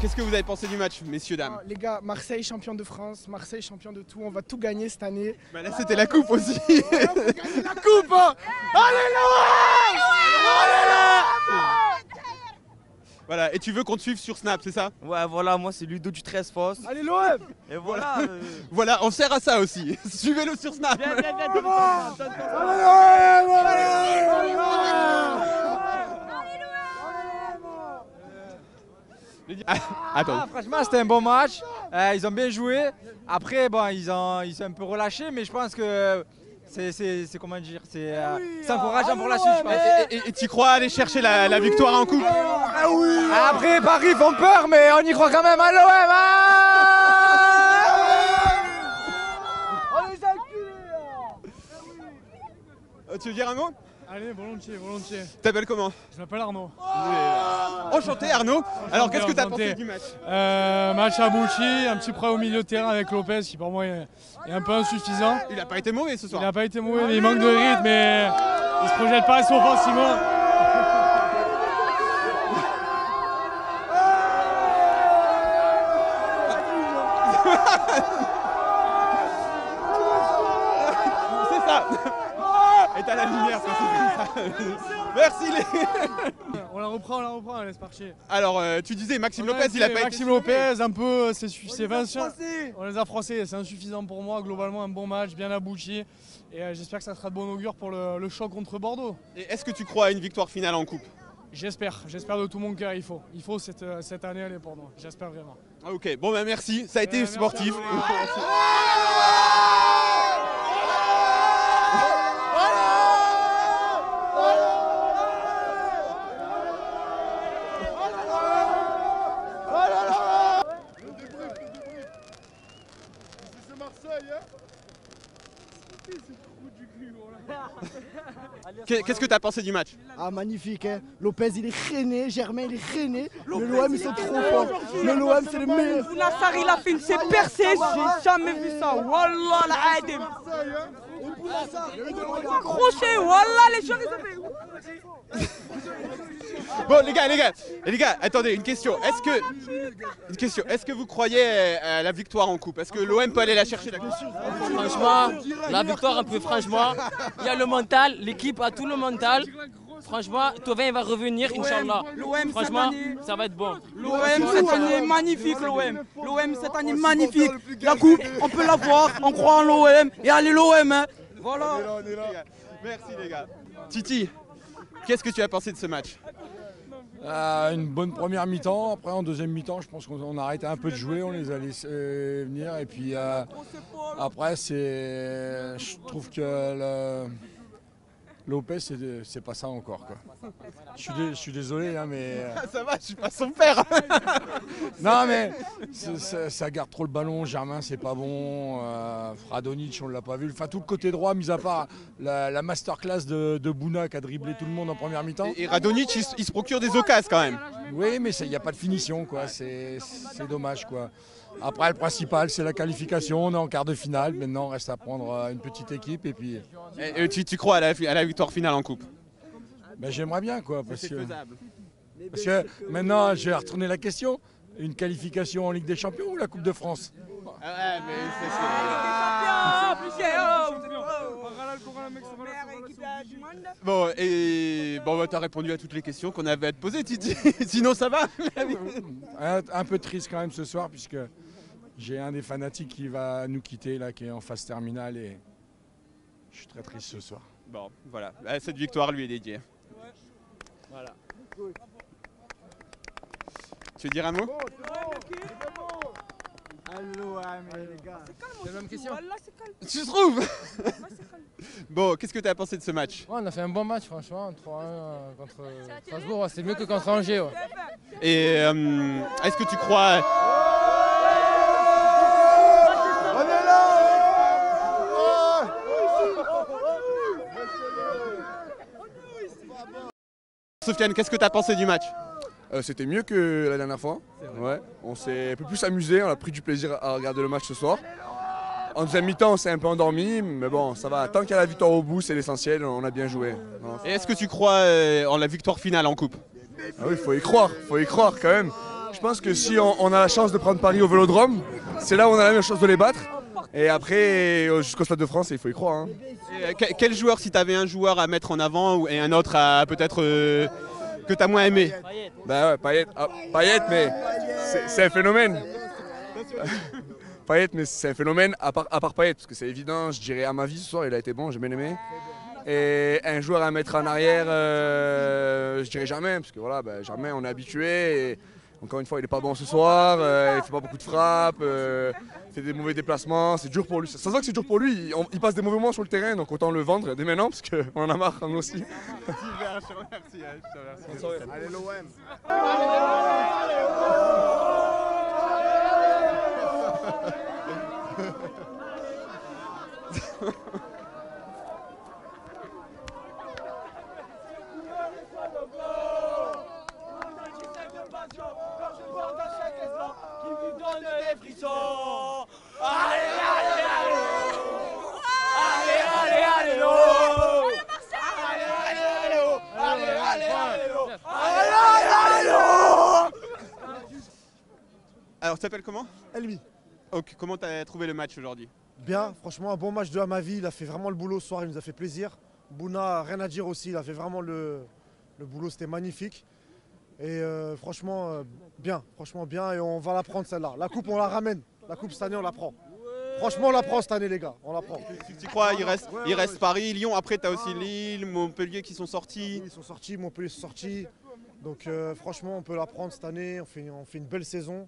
Qu'est-ce que vous avez pensé du match, messieurs, dames? Les gars, Marseille champion de France, Marseille champion de tout, on va tout gagner cette année. Bah là c'était la coupe aussi. Voilà, on va gagner la coupe hein. Allez Voilà, et tu veux qu'on te suive sur Snap, c'est ça? Ouais, voilà, moi c'est Ludo du 13 Foss. Allez l'OM. Et voilà. Voilà, on sert à ça aussi. Suivez-le sur Snap. Viens, Attends. Franchement, c'était un bon match. Ils ont bien joué. Après, bon, ils sont un peu relâchés, mais je pense que c'est comment dire, c'est encourageant pour la suite. Je pense. Et tu crois aller chercher la victoire en coupe? Après, Paris font peur, mais on y croit quand même à l'OM. Tu veux dire un mot? Allez, volontiers, volontiers. T'appelles comment? Je m'appelle Arnaud. Enchanté Arnaud. Alors qu'est-ce que t'as pensé du match? Match abouti, un petit prêt au milieu de terrain avec Lopez qui pour moi est un peu insuffisant. Il a pas été mauvais ce Il soir. n'a pas été mauvais, mais il manque de rythme et il se projette pas assez offensivement. C'est ça. Et t'as la lumière, ça c'est comme ça. Merci les. On la reprend, on laisse partir. Alors tu disais Maxime Lopez, il a pas Maxime été. Lopez, un peu, c'est Vincent. On les a froissés, c'est insuffisant pour moi. Globalement, un bon match, bien abouti. Et j'espère que ça sera de bon augure pour le choc contre Bordeaux. Et est-ce que tu crois à une victoire finale en coupe? J'espère de tout mon cœur, il faut cette année aller pour nous. J'espère vraiment. Ok, bon bah merci, ça a été Merci sportif. Qu'est-ce que tu as pensé du match? Ah magnifique hein. Lopez il est rené, Germain il est rené. Le l'OM ils sont trop forts. Le l'OM c'est le meilleur. Nassar il a fait une percée, j'ai jamais vu ça. Wallah l'Adim. Crochet, wallah les gens ils ont fait. Bon les gars, attendez, une question. Est-ce que vous croyez à la victoire en coupe? Est-ce que l'OM peut aller la chercher la coupe? Franchement, la victoire un peu, franchement. Il y a le mental, l'équipe a tout le mental. Franchement, Tovin va revenir, Inch'Allah. L'OM Franchement, ça va être bon. L'OM cette année magnifique l'OM. L'OM cette année magnifique. La coupe, on peut la voir, on croit en l'OM. Et allez l'OM hein. Voilà. Merci les gars. Titi, qu'est-ce que tu as pensé de ce match? Une bonne première mi-temps. Après, en deuxième mi-temps, je pense qu'on a arrêté un peu de jouer, on les a laissés venir. Et puis après, je trouve que Lopez, c'est pas ça encore, quoi. Je suis désolé, hein, mais. Ça va, je suis pas son père. Non, mais ça garde trop le ballon. Germain, c'est pas bon. Radonjic, on l'a pas vu. Enfin, tout le côté droit, mis à part la masterclass de Bouna qui a dribblé tout le monde en première mi-temps. Et Radonjic, il se procure des occasions quand même. Oui, mais il n'y a pas de finition, quoi. C'est dommage, quoi. Après, le principal, c'est la qualification. On est en quart de finale. Maintenant, on reste à prendre une petite équipe. Et puis. Et tu crois à la victoire finale en coupe? Ben, j'aimerais bien, quoi. Parce faisable. que maintenant, je vais retourner la question. Une qualification en Ligue des Champions ou la Coupe de France? Ah ouais, mais Bon, et bon, bah, t'as répondu à toutes les questions qu'on avait à te poser, Titi. Sinon, ça va? Un peu triste quand même ce soir, puisque j'ai un des fanatiques qui va nous quitter, là, qui est en phase terminale, et je suis très triste ce soir. Bon, voilà. Cette victoire lui est dédiée. Voilà. Tu veux dire un mot? C'est la même question. Tu trouves? Bon, qu'est-ce que tu as pensé de ce match? Ouais, on a fait un bon match, franchement. 3-1 contre Strasbourg, c'est mieux que contre Angers. Ouais. Et est-ce que tu crois... Sofiane, qu'est-ce que tu as pensé du match? C'était mieux que la dernière fois. Ouais. On s'est un peu plus amusé, on a pris du plaisir à regarder le match ce soir. En deuxième mi-temps, on s'est un peu endormi, mais bon, ça va. Tant qu'il y a la victoire au bout, c'est l'essentiel, on a bien joué. Et est-ce que tu crois en la victoire finale en coupe? Ah oui, faut y croire quand même. Je pense que si on a la chance de prendre Paris au Vélodrome, c'est là où on a la même chance de les battre. Et après, jusqu'au Stade de France, il faut y croire. Hein. Et, quel joueur, si tu avais un joueur à mettre en avant et un autre à peut-être que tu as moins aimé? Bah ouais, Payet, mais c'est un phénomène. Payet, mais c'est un phénomène à part Payet, parce que c'est évident, je dirais à ma vie ce soir, il a été bon, j'ai bien aimé. Et un joueur à mettre en arrière, je dirais jamais, parce que voilà, jamais on est habitué. Et encore une fois, il n'est pas bon ce soir, il fait pas beaucoup de frappes, il fait des mauvais déplacements, c'est dur pour lui. Ça se voit que c'est dur pour lui, il passe des mauvais moments sur le terrain, donc autant le vendre dès maintenant, parce qu'on en a marre, nous aussi. Allez l'OM. Alors, tu t'appelles comment? Elmi. Ok, comment tu as trouvé le match aujourd'hui? Bien, franchement, un bon match de Hamavi. Il a fait vraiment le boulot ce soir, il nous a fait plaisir. Bouna, rien à dire aussi, il a fait vraiment le boulot, c'était magnifique. Et franchement, bien, et on va la prendre celle-là. La coupe, on la ramène. La coupe cette année, on la prend. Franchement, on la prend cette année, les gars, on la prend. Tu crois, il reste Paris, Lyon, après tu as aussi Lille, Montpellier qui sont sortis. Ils sont sortis, Montpellier sont sortis. Donc franchement, on peut la prendre cette année, on fait une belle saison.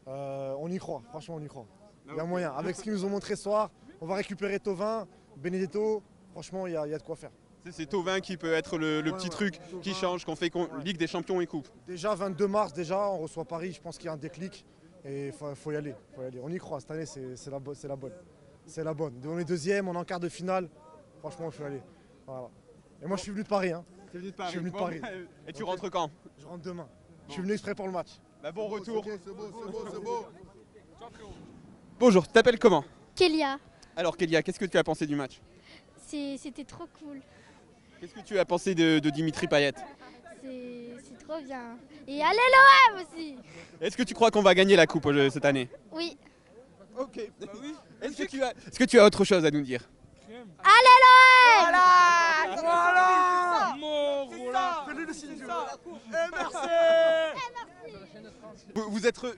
On y croit, franchement, on y croit. Il y a moyen. Avec ce qu'ils nous ont montré ce soir, on va récupérer Thauvin, Benedetto. Franchement, il y a de quoi faire. C'est Thauvin qui peut être le petit truc qui change, qu'on fait Ligue des Champions et Coupe. Déjà, 22 mars, on reçoit Paris. Je pense qu'il y a un déclic. Et il faut y aller. On y croit. Cette année, c'est la bonne. C'est la bonne. On est deuxième, on est en quart de finale. Franchement, il faut y aller. Voilà. Et moi, je suis venu de Paris. Hein. Tu es venu de Paris. Je suis venu de Paris. Et tu rentres quand? Je rentre demain. Je suis venu exprès pour le match. Bon retour. C'est beau. Bonjour, tu t'appelles comment? Kélia, Alors Kélia, qu'est-ce que tu as pensé du match? c'était trop cool. Qu'est-ce que tu as pensé de Dimitri Payet? C'est trop bien. Et allez l'OM aussi. Est-ce que tu crois qu'on va gagner la coupe cette année? Oui. Ok. Est-ce que tu as autre chose à nous dire? Allez l'OM.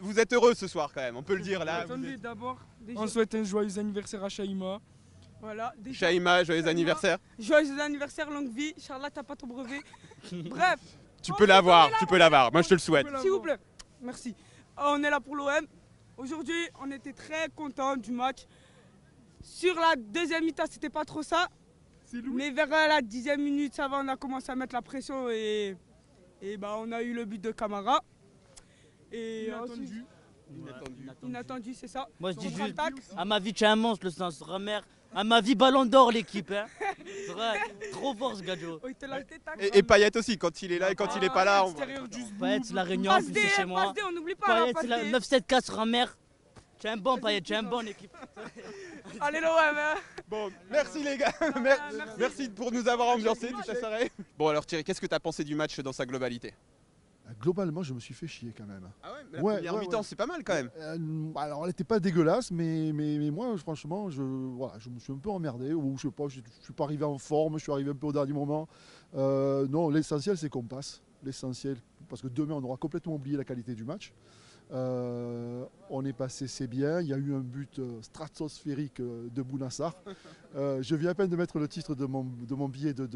Vous êtes heureux ce soir quand même, on peut le dire là. Attendez, d'abord, on souhaite un joyeux anniversaire à Shaïma. Voilà. Shaïma, joyeux anniversaire. Joyeux anniversaire, longue vie. Charlotte, t'as pas ton brevet. Bref. Tu peux l'avoir. Moi je te le souhaite. S'il vous plaît. Merci. On est là pour l'OM. Aujourd'hui, on était très contents du match. Sur la deuxième mi-temps, c'était pas trop ça. Mais vers la 10e minute, ça va, on a commencé à mettre la pression et on a eu le but de Camara. Et inattendu, c'est ça. Moi je dis juste, à ma vie tu es un monstre le sens Ramer. À ma vie ballon d'or l'équipe. Hein. Vrai, trop fort ce gadjo. Et Payet aussi, quand il est là et quand il est pas là. Payet c'est la Réunion, en plus c'est chez moi. on n'oublie pas. Payet c'est la 974 Ramer. Tu es un bon Payet, tu es un bon équipe. Allez l'OM. Bon, merci les gars. Merci pour nous avoir ambiancé toute la soirée. Bon alors Thierry, qu'est-ce que tu as pensé du match dans sa globalité? Globalement, je me suis fait chier quand même. Ah ouais, mais la première mi-temps, c'est pas mal quand même. Alors, elle n'était pas dégueulasse, mais moi, franchement, je me suis un peu emmerdé. Ou je sais pas, je suis pas arrivé en forme, je suis arrivé un peu au dernier moment. Non, l'essentiel, c'est qu'on passe. L'essentiel, parce que demain, on aura complètement oublié la qualité du match. On est passé, c'est bien. Il y a eu un but stratosphérique de Bounassar. Je viens à peine de mettre le titre de mon billet de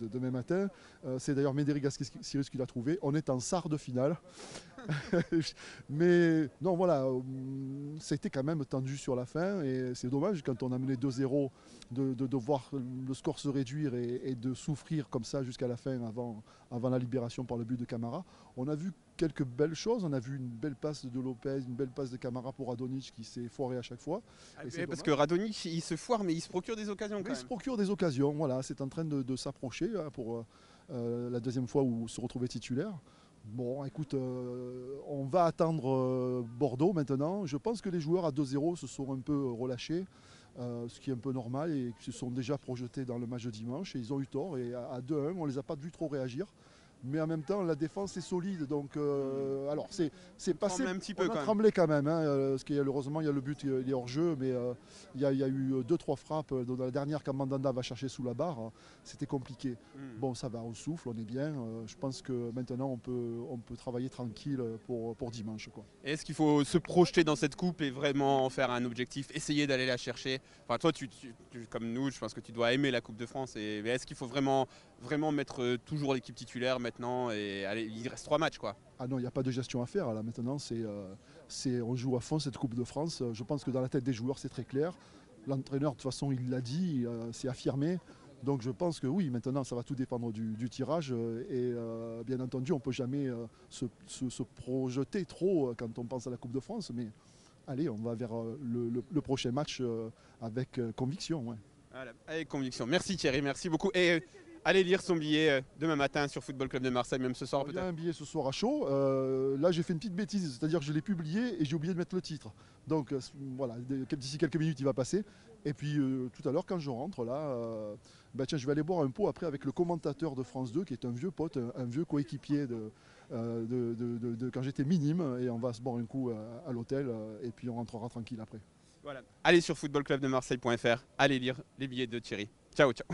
demain matin. C'est d'ailleurs Médéric Sirius qui l'a trouvé. On est en sar de finale. Mais non, voilà, c'était quand même tendu sur la fin. Et c'est dommage quand on a mené 2-0 de voir le score se réduire et de souffrir comme ça jusqu'à la fin avant la libération par le but de Camara. On a vu quelques belles choses. On a vu une belle passe de Lopez, une belle passe de Camara pour Radonjic qui s'est foiré à chaque fois. Parce que Radonjic, il se foire, mais il se procure des occasions quand même. Il se procure des occasions, voilà. C'est en train de s'approcher pour la deuxième fois où se retrouver titulaire. Bon, écoute, on va attendre Bordeaux maintenant. Je pense que les joueurs à 2-0 se sont un peu relâchés, ce qui est un peu normal, et se sont déjà projetés dans le match de dimanche. Et ils ont eu tort. Et à 2-1, on ne les a pas vus trop réagir. mais en même temps la défense est solide. Donc alors c'est passé, un petit peu, on quand a même. tremblé quand même, hein, parce heureusement il y a le but, il est hors jeu, mais il y a eu 2-3 frappes. Dans la dernière, quand Mandanda va chercher sous la barre, c'était compliqué. Bon, ça va, on souffle, on est bien. Je pense que maintenant on peut travailler tranquille pour dimanche, quoi. Est-ce qu'il faut se projeter dans cette coupe et vraiment en faire un objectif, essayer d'aller la chercher? Enfin, toi, comme nous, je pense que tu dois aimer la Coupe de France. Mais est-ce qu'il faut vraiment mettre toujours l'équipe titulaire maintenant et allez, il reste 3 matchs, quoi. Ah non, il n'y a pas de gestion à faire là. Maintenant, on joue à fond cette Coupe de France. Je pense que dans la tête des joueurs, c'est très clair. L'entraîneur, de toute façon, il l'a dit, c'est affirmé. Donc je pense que oui, maintenant ça va tout dépendre du tirage et bien entendu on ne peut jamais se projeter trop quand on pense à la Coupe de France, mais allez, on va vers le prochain match avec conviction. Ouais. Voilà, avec conviction. Merci Thierry, merci beaucoup. Et allez lire son billet demain matin sur Football Club de Marseille, même ce soir peut-être. Il y a un billet ce soir à chaud. Là j'ai fait une petite bêtise, c'est-à-dire que je l'ai publié et j'ai oublié de mettre le titre. Donc voilà, d'ici quelques minutes il va passer. Et puis tout à l'heure quand je rentre là, tiens, je vais aller boire un pot après avec le commentateur de France 2 qui est un vieux pote, un vieux coéquipier de quand j'étais minime, et on va se boire un coup à l'hôtel et puis on rentrera tranquille après. Voilà. Allez sur footballclubdemarseille.fr, allez lire les billets de Thierry. Ciao, ciao.